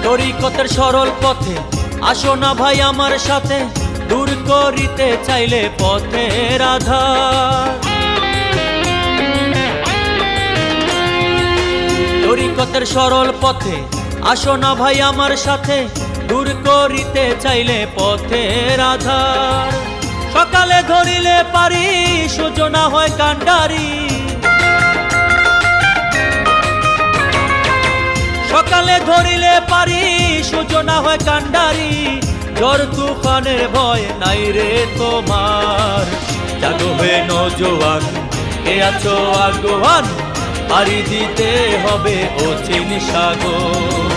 তরিকতের সরল পথে আসো না ভাই আমার সাথে, দূর করিতে চাইলে পথের আধার। তরিকতের সরল পথে আসো না ভাই আমার সাথে, দূর করিতে চাইলে পথের আধার। সকালে ধরিলে পারি সূচনা হয় কান্ডারি, সকালে ধরিলে পারি সূচনা হয় কান্ডারি। ঝড় তুফানের ভয় নাই রে তোমার, জাগো হে নওজোয়ান কে আছো আগুয়ান, পাড়ি দিতে হবে অচিন সাগর।